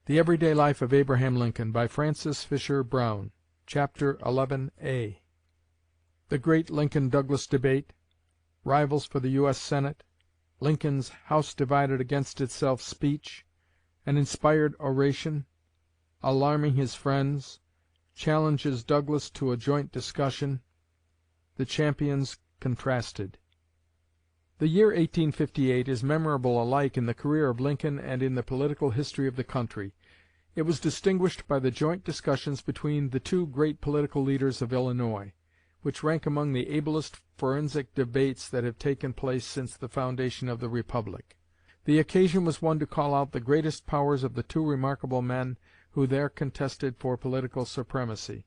The Everyday Life of Abraham Lincoln, by Francis Fisher Browne. Chapter 11a. The Great Lincoln-Douglas Debate. Rivals for the U.S. Senate. Lincoln's House Divided Against Itself speech. An inspired oration. Alarming his friends. Challenges Douglas to a joint discussion. The champions contrasted. The year 1858 is memorable alike in the career of Lincoln and in the political history of the country. It was distinguished by the joint discussions between the two great political leaders of Illinois, which rank among the ablest forensic debates that have taken place since the foundation of the Republic. The occasion was one to call out the greatest powers of the two remarkable men who there contested for political supremacy.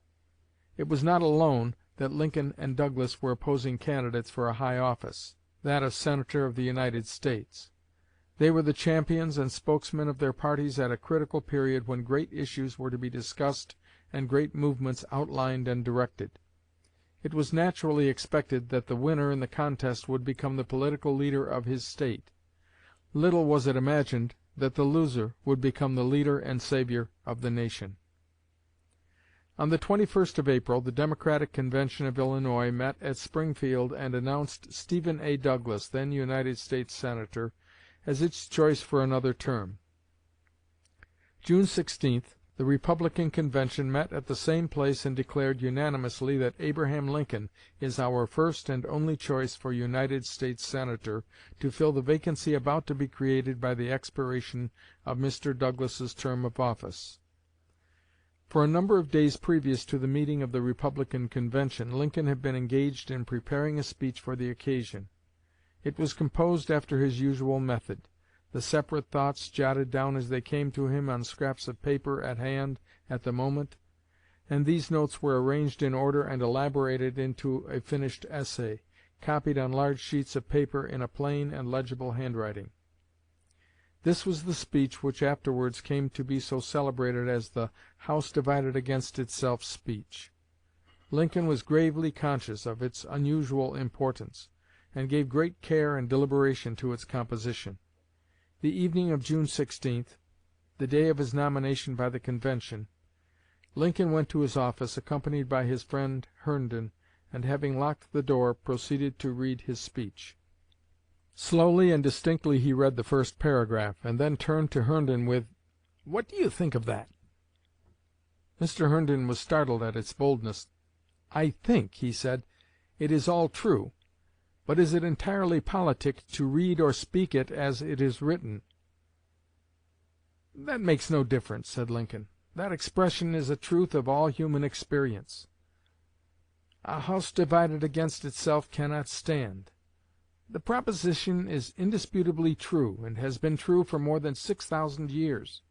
It was not alone that Lincoln and Douglas were opposing candidates for a high office, that of Senator of the United States. They were the champions and spokesmen of their parties at a critical period when great issues were to be discussed and great movements outlined and directed. It was naturally expected that the winner in the contest would become the political leader of his State. Little was it imagined that the loser would become the leader and savior of the nation. On the 21st of April, the Democratic Convention of Illinois met at Springfield and announced Stephen A. Douglas, then United States Senator, as its choice for another term. June 16th, the Republican Convention met at the same place and declared unanimously that Abraham Lincoln is our first and only choice for United States Senator to fill the vacancy about to be created by the expiration of Mr. Douglas's term of office. For a number of days previous to the meeting of the Republican Convention, Lincoln had been engaged in preparing a speech for the occasion. It was composed after his usual method, the separate thoughts jotted down as they came to him on scraps of paper at hand at the moment, and these notes were arranged in order and elaborated into a finished essay, copied on large sheets of paper in a plain and legible handwriting. This was the speech which afterwards came to be so celebrated as the House Divided Against Itself speech. Lincoln was gravely conscious of its unusual importance, and gave great care and deliberation to its composition. The evening of June 16th, the day of his nomination by the convention, Lincoln went to his office, accompanied by his friend Herndon, and having locked the door, proceeded to read his speech. Slowly and distinctly he read the first paragraph, and then turned to Herndon with, "What do you think of that?" Mr. Herndon was startled at its boldness. "I think," he said, "it is all true, but is it entirely politic to read or speak it as it is written?" "That makes no difference," said Lincoln. "That expression is a truth of all human experience. A house divided against itself cannot stand. The proposition is indisputably true, and has been true for more than 6,000 years.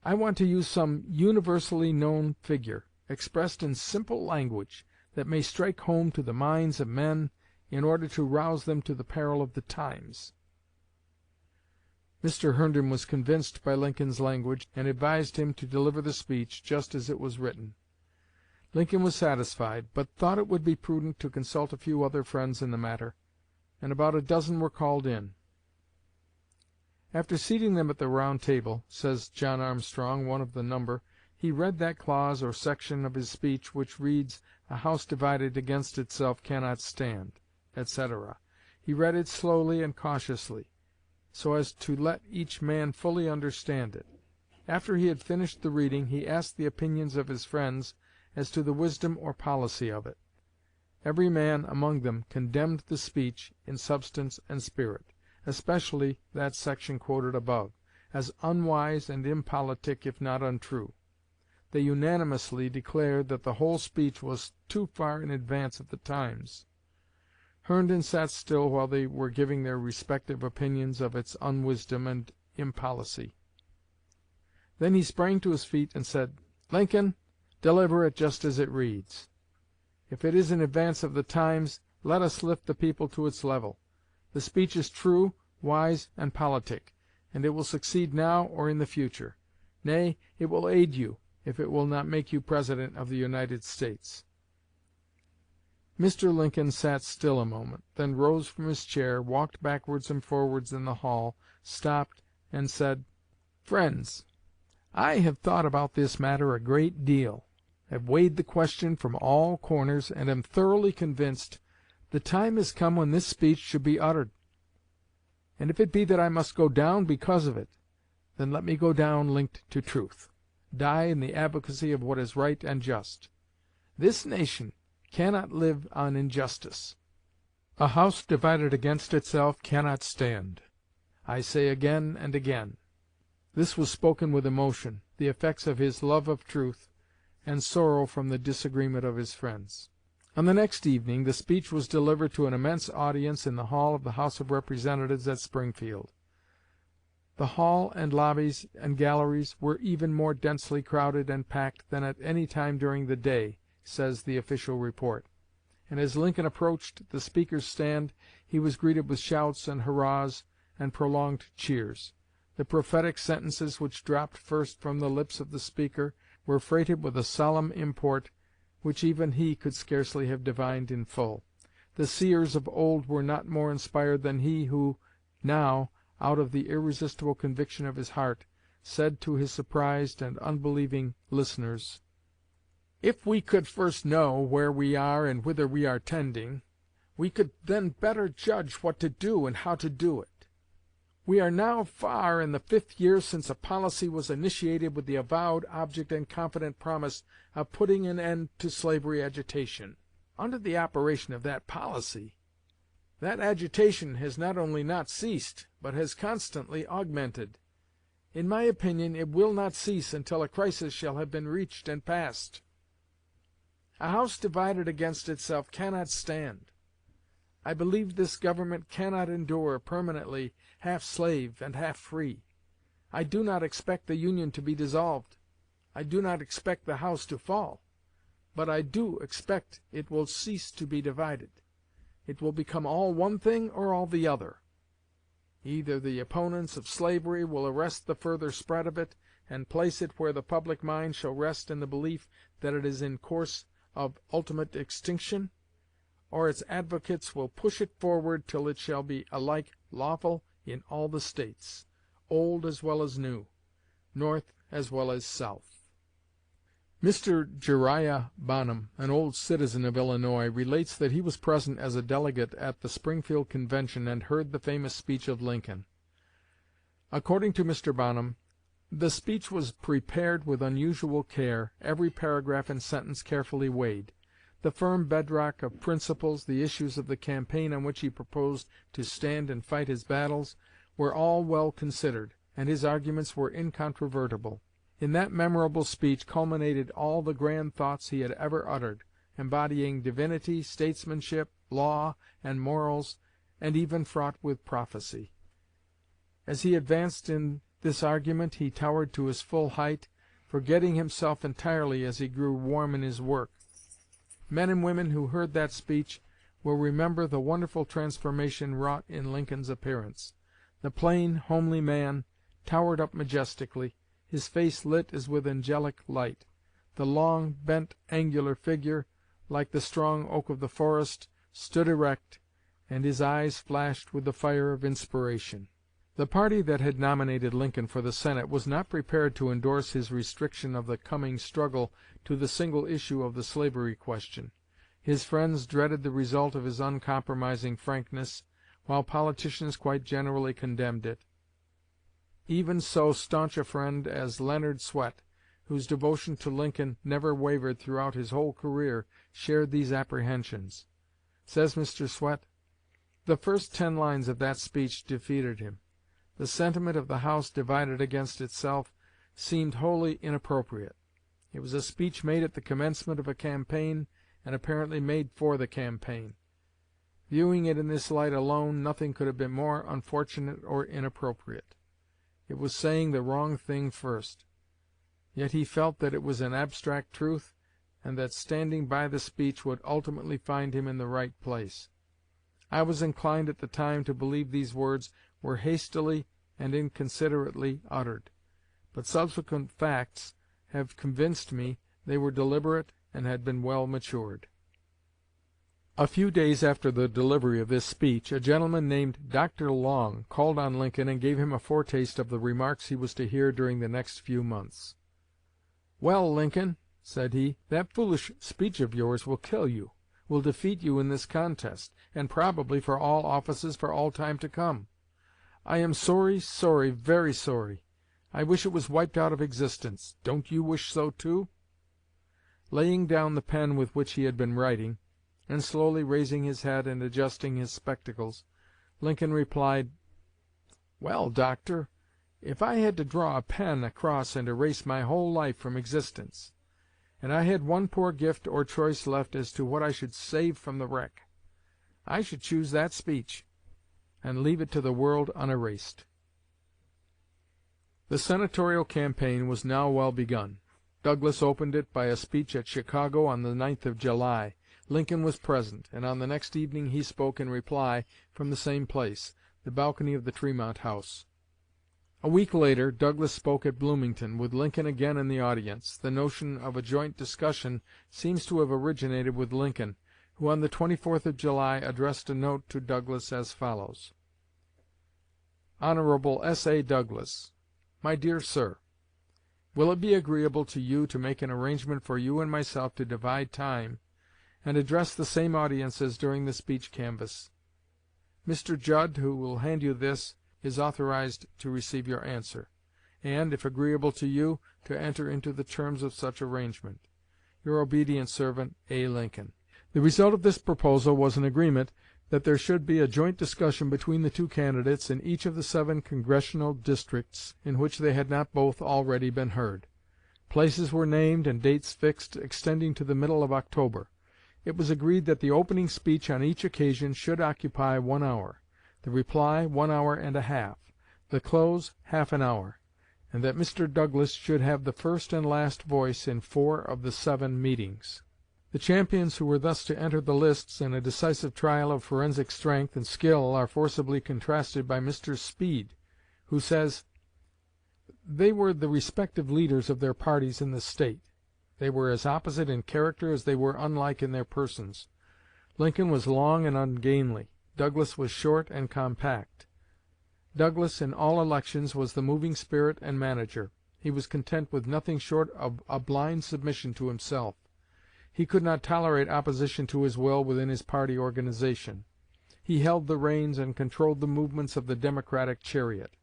I want to use some universally known figure, expressed in simple language, that may strike home to the minds of men in order to rouse them to the peril of the times." Mr. Herndon was convinced by Lincoln's language, and advised him to deliver the speech just as it was written. Lincoln was satisfied, but thought it would be prudent to consult a few other friends in the matter, and about a dozen were called in. After seating them at the round table, says John Armstrong, one of the number, he read that clause or section of his speech which reads, "A house divided against itself cannot stand," etc. He read it slowly and cautiously, so as to let each man fully understand it. After he had finished the reading, he asked the opinions of his friends as to the wisdom or policy of it. Every man among them condemned the speech in substance and spirit, especially that section quoted above, as unwise and impolitic if not untrue. They unanimously declared that the whole speech was too far in advance of the times. Herndon sat still while they were giving their respective opinions of its unwisdom and impolicy. Then he sprang to his feet and said, "Lincoln, deliver it just as it reads. If it is in advance of the times, let us lift the people to its level. The speech is true, wise, and politic, and it will succeed now or in the future. Nay, it will aid you, if it will not make you President of the United States." Mr. Lincoln sat still a moment, then rose from his chair, walked backwards and forwards in the hall, stopped, and said, "Friends, I have thought about this matter a great deal, have weighed the question from all corners, and am thoroughly convinced the time is come when this speech should be uttered. And if it be that I must go down because of it, then let me go down linked to truth, die in the advocacy of what is right and just. This nation cannot live on injustice. A house divided against itself cannot stand. I say again and again." This was spoken with emotion, the effects of his love of truth, and sorrow from the disagreement of his friends. On the next evening the speech was delivered to an immense audience in the hall of the House of Representatives at Springfield. The hall and lobbies and galleries were even more densely crowded and packed than at any time during the day, says the official report. And as Lincoln approached the speaker's stand, he was greeted with shouts and hurrahs and prolonged cheers. The prophetic sentences which dropped first from the lips of the speaker were freighted with a solemn import which even he could scarcely have divined in full. The seers of old were not more inspired than he who now, out of the irresistible conviction of his heart, said to his surprised and unbelieving listeners: "If we could first know where we are and whither we are tending, we could then better judge what to do and how to do it. We are now far in the 5th year since a policy was initiated with the avowed object and confident promise of putting an end to slavery agitation. Under the operation of that policy, that agitation has not only not ceased, but has constantly augmented. In my opinion, it will not cease until a crisis shall have been reached and passed. A house divided against itself cannot stand. I believe this government cannot endure permanently half slave and half free. I do not expect the Union to be dissolved. I do not expect the house to fall. But I do expect it will cease to be divided. It will become all one thing or all the other. Either the opponents of slavery will arrest the further spread of it, and place it where the public mind shall rest in the belief that it is in course of ultimate extinction, or its advocates will push it forward till it shall be alike lawful in all the States, old as well as new, North as well as South." Mr. Jeriah Bonham, an old citizen of Illinois, relates that he was present as a delegate at the Springfield Convention and heard the famous speech of Lincoln. According to Mr. Bonham, the speech was prepared with unusual care, every paragraph and sentence carefully weighed. The firm bedrock of principles, the issues of the campaign on which he proposed to stand and fight his battles, were all well considered, and his arguments were incontrovertible. In that memorable speech culminated all the grand thoughts he had ever uttered, embodying divinity, statesmanship, law, and morals, and even fraught with prophecy. As he advanced in this argument he towered to his full height, forgetting himself entirely as he grew warm in his work. Men and women who heard that speech will remember the wonderful transformation wrought in Lincoln's appearance. The plain, homely man towered up majestically, his face lit as with angelic light. The long, bent, angular figure, like the strong oak of the forest, stood erect, and his eyes flashed with the fire of inspiration. The party that had nominated Lincoln for the Senate was not prepared to endorse his restriction of the coming struggle to the single issue of the slavery question. His friends dreaded the result of his uncompromising frankness, while politicians quite generally condemned it. Even so staunch a friend as Leonard Swett, whose devotion to Lincoln never wavered throughout his whole career, shared these apprehensions. Says Mr. Swett, "The first 10 lines of that speech defeated him. The sentiment of the House divided against itself seemed wholly inappropriate. It was a speech made at the commencement of a campaign, and apparently made for the campaign. Viewing it in this light alone, nothing could have been more unfortunate or inappropriate. It was saying the wrong thing first. Yet he felt that it was an abstract truth, and that standing by the speech would ultimately find him in the right place. I was inclined at the time to believe these words were hastily and inconsiderately uttered, but subsequent facts have convinced me they were deliberate and had been well matured." A few days after the delivery of this speech, a gentleman named Dr. Long called on Lincoln and gave him a foretaste of the remarks he was to hear during the next few months. "Well, Lincoln," said he, "that foolish speech of yours will kill you, will defeat you in this contest, and probably for all offices for all time to come. I am sorry, sorry, very sorry. I wish it was wiped out of existence. Don't you wish so too?" Laying down the pen with which he had been writing, and slowly raising his head and adjusting his spectacles, Lincoln replied, "Well, Doctor, if I had to draw a pen across and erase my whole life from existence, and I had one poor gift or choice left as to what I should save from the wreck, I should choose that speech, and leave it to the world unerased." The senatorial campaign was now well begun. Douglas opened it by a speech at Chicago on the 9th of July. Lincoln was present, and on the next evening he spoke in reply from the same place, the balcony of the Tremont House. A week later Douglas spoke at Bloomington, with Lincoln again in the audience. The notion of a joint discussion seems to have originated with Lincoln, who on the 24th of July addressed a note to Douglas as follows: Hon. S.A. Douglas, My dear Sir, will it be agreeable to you to make an arrangement for you and myself to divide time and address the same audience as during the speech canvass? Mr. Judd, who will hand you this, is authorized to receive your answer, and, if agreeable to you, to enter into the terms of such arrangement. Your obedient servant, A. Lincoln. The result of this proposal was an agreement that there should be a joint discussion between the two candidates in each of the 7 congressional districts in which they had not both already been heard. Places were named and dates fixed extending to the middle of October. It was agreed that the opening speech on each occasion should occupy 1 hour, the reply 1 hour and a half, the close half an hour, and that Mr. Douglas should have the first and last voice in 4 of the 7 meetings. The champions who were thus to enter the lists in a decisive trial of forensic strength and skill are forcibly contrasted by Mr. Speed, who says, "They were the respective leaders of their parties in the State. They were as opposite in character as they were unlike in their persons. Lincoln was long and ungainly. Douglas was short and compact. Douglas in all elections was the moving spirit and manager. He was content with nothing short of a blind submission to himself. He could not tolerate opposition to his will within his party organization. He held the reins and controlled the movements of the Democratic chariot.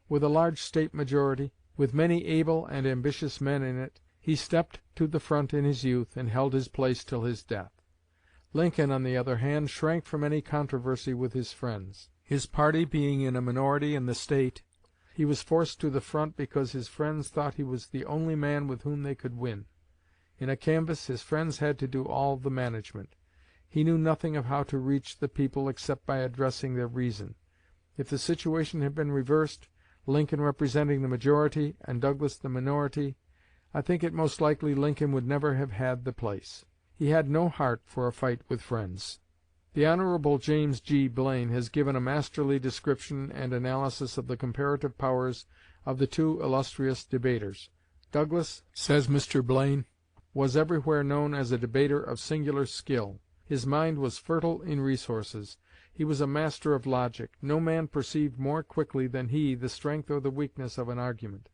With a large State majority, with many able and ambitious men in it, he stepped to the front in his youth and held his place till his death. Lincoln, on the other hand, shrank from any controversy with his friends. His party being in a minority in the State, he was forced to the front because his friends thought he was the only man with whom they could win. In a canvass his friends had to do all the management. He knew nothing of how to reach the people except by addressing their reason. If the situation had been reversed, Lincoln representing the majority and Douglas the minority, I think it most likely Lincoln would never have had the place. He had no heart for a fight with friends. The Hon. James G. Blaine has given a masterly description and analysis of the comparative powers of the two illustrious debaters. Douglas, says Mr. Blaine, was everywhere known as a debater of singular skill. His mind was fertile in resources. He was a master of logic. No man perceived more quickly than he the strength or the weakness of an argument,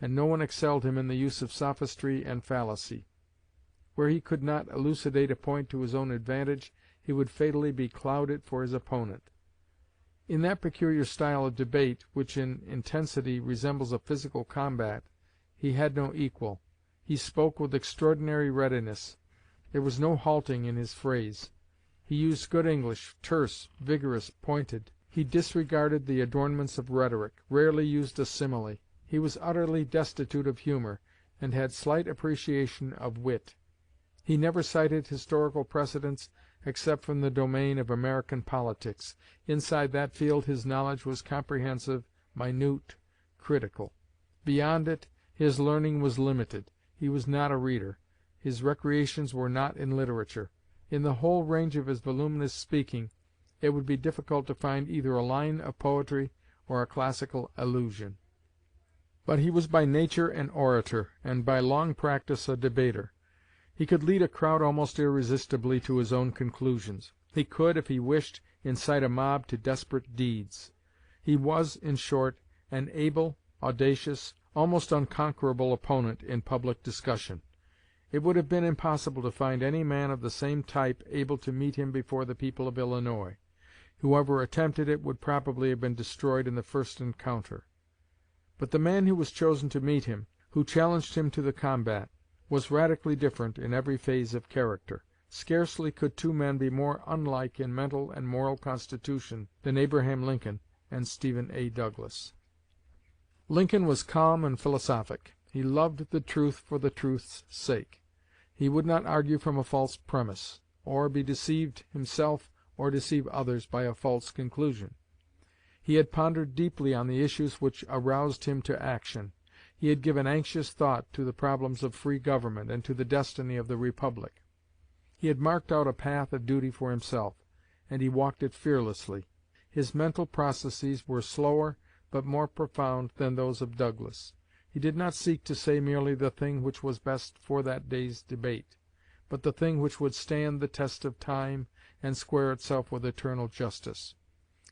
and no one excelled him in the use of sophistry and fallacy. Where he could not elucidate a point to his own advantage, he would fatally be clouded for his opponent. In that peculiar style of debate which in intensity resembles a physical combat, he had no equal. He spoke with extraordinary readiness. There was no halting in his phrase. He used good English, terse, vigorous, pointed. He disregarded the adornments of rhetoric, rarely used a simile. He was utterly destitute of humor, and had slight appreciation of wit. He never cited historical precedents except from the domain of American politics. Inside that field his knowledge was comprehensive, minute, critical. Beyond it his learning was limited. He was not a reader. His recreations were not in literature. In the whole range of his voluminous speaking, it would be difficult to find either a line of poetry or a classical allusion. But he was by nature an orator, and by long practice a debater. He could lead a crowd almost irresistibly to his own conclusions. He could, if he wished, incite a mob to desperate deeds. He was, in short, an able, audacious, almost unconquerable opponent in public discussion. It would have been impossible to find any man of the same type able to meet him before the people of Illinois. Whoever attempted it would probably have been destroyed in the first encounter. But the man who was chosen to meet him, who challenged him to the combat, was radically different in every phase of character. Scarcely could two men be more unlike in mental and moral constitution than Abraham Lincoln and Stephen A. Douglas. Lincoln was calm and philosophic. He loved the truth for the truth's sake. He would not argue from a false premise, or be deceived himself or deceive others by a false conclusion. He had pondered deeply on the issues which aroused him to action. He had given anxious thought to the problems of free government and to the destiny of the Republic. He had marked out a path of duty for himself, and he walked it fearlessly. His mental processes were slower but more profound than those of Douglas. He did not seek to say merely the thing which was best for that day's debate, but the thing which would stand the test of time and square itself with eternal justice.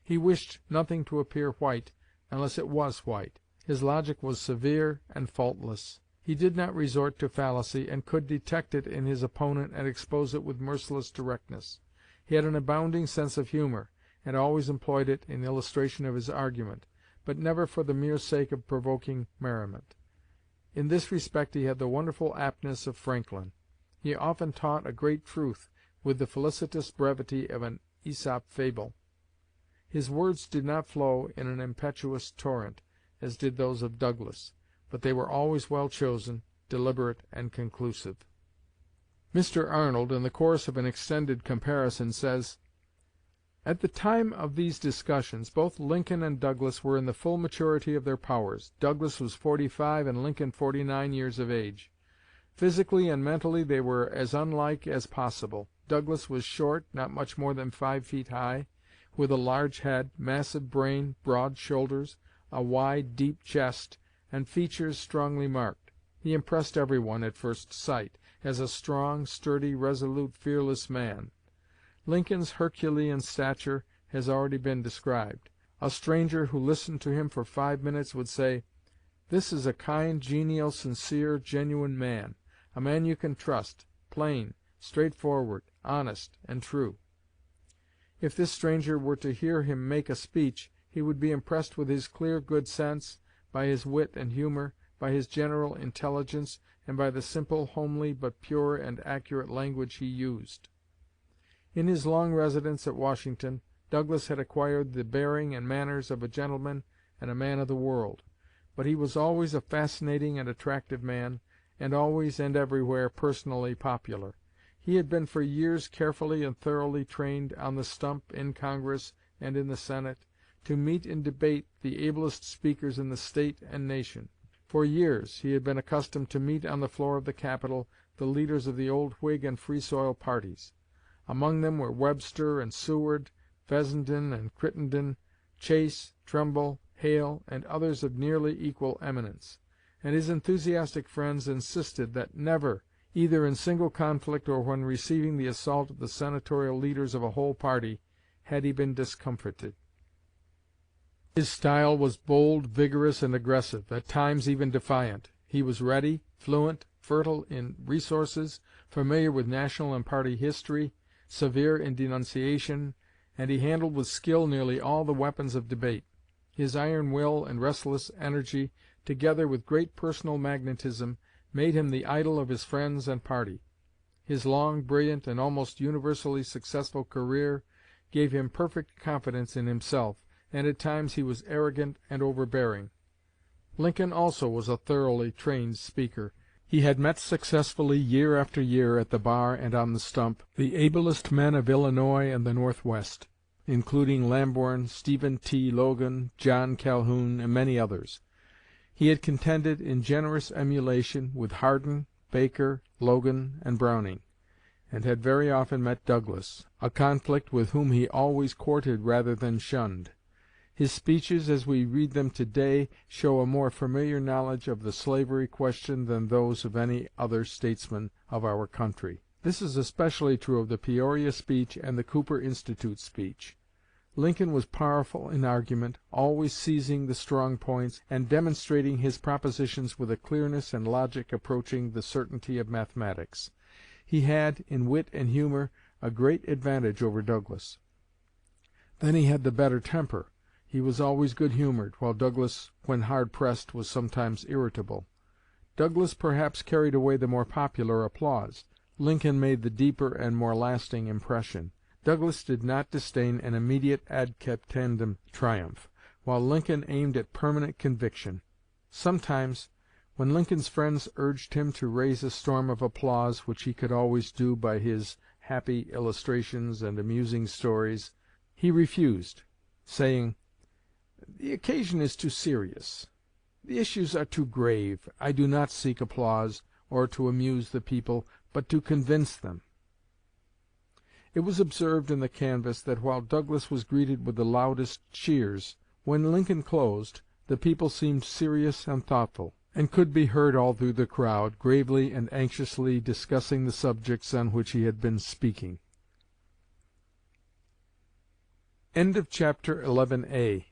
He wished nothing to appear white unless it was white. His logic was severe and faultless. He did not resort to fallacy, and could detect it in his opponent and expose it with merciless directness. He had an abounding sense of humor, and always employed it in illustration of his argument, but never for the mere sake of provoking merriment. In this respect he had the wonderful aptness of Franklin. He often taught a great truth with the felicitous brevity of an Aesop fable. His words did not flow in an impetuous torrent, as did those of Douglas, but they were always well chosen, deliberate, and conclusive. Mr. Arnold, in the course of an extended comparison, says, "At the time of these discussions, both Lincoln and Douglas were in the full maturity of their powers. Douglas was 45 and Lincoln 49 years of age. Physically and mentally they were as unlike as possible. Douglas was short, not much more than 5 feet high, with a large head, massive brain, broad shoulders, a wide, deep chest, and features strongly marked. He impressed everyone, at first sight, as a strong, sturdy, resolute, fearless man. Lincoln's Herculean stature has already been described. A stranger who listened to him for 5 minutes would say, 'This is a kind, genial, sincere, genuine man, a man you can trust, plain, straightforward, honest, and true.' If this stranger were to hear him make a speech, he would be impressed with his clear good sense, by his wit and humor, by his general intelligence, and by the simple, homely, but pure and accurate language he used." In his long residence at Washington, Douglas had acquired the bearing and manners of a gentleman and a man of the world, but he was always a fascinating and attractive man, and always and everywhere personally popular. He had been for years carefully and thoroughly trained on the stump, in Congress and in the Senate, to meet in debate the ablest speakers in the State and nation. For years he had been accustomed to meet on the floor of the Capitol the leaders of the old Whig and Free Soil parties. Among them were Webster and Seward, Fessenden and Crittenden, Chase, Trumbull, Hale, and others of nearly equal eminence, and his enthusiastic friends insisted that never, either in single conflict or when receiving the assault of the senatorial leaders of a whole party, had he been discomfited. His style was bold, vigorous, and aggressive, at times even defiant. He was ready, fluent, fertile in resources, familiar with national and party history, severe in denunciation, and he handled with skill nearly all the weapons of debate. His iron will and restless energy, together with great personal magnetism, made him the idol of his friends and party. His long, brilliant, and almost universally successful career gave him perfect confidence in himself, and at times he was arrogant and overbearing. Lincoln also was a thoroughly trained speaker. He had met successfully year after year at the bar and on the stump the ablest men of Illinois and the Northwest, including Lamborn, Stephen T. Logan, John Calhoun, and many others. He had contended in generous emulation with Hardin, Baker, Logan, and Browning, and had very often met Douglas, a conflict with whom he always courted rather than shunned. His speeches, as we read them to-day, show a more familiar knowledge of the slavery question than those of any other statesman of our country. This is especially true of the Peoria speech and the Cooper Institute speech. Lincoln was powerful in argument, always seizing the strong points, and demonstrating his propositions with a clearness and logic approaching the certainty of mathematics. He had, in wit and humor, a great advantage over Douglas. Then he had the better temper. He was always good-humored, while Douglas, when hard-pressed, was sometimes irritable. Douglas perhaps carried away the more popular applause. Lincoln made the deeper and more lasting impression. Douglas did not disdain an immediate ad captandum triumph, while Lincoln aimed at permanent conviction. Sometimes, when Lincoln's friends urged him to raise a storm of applause, which he could always do by his happy illustrations and amusing stories, he refused, saying, "The occasion is too serious. The issues are too grave. I do not seek applause, or to amuse the people, but to convince them." It was observed in the canvass that while Douglas was greeted with the loudest cheers, when Lincoln closed, the people seemed serious and thoughtful, and could be heard all through the crowd, gravely and anxiously discussing the subjects on which he had been speaking. Chapter 11a.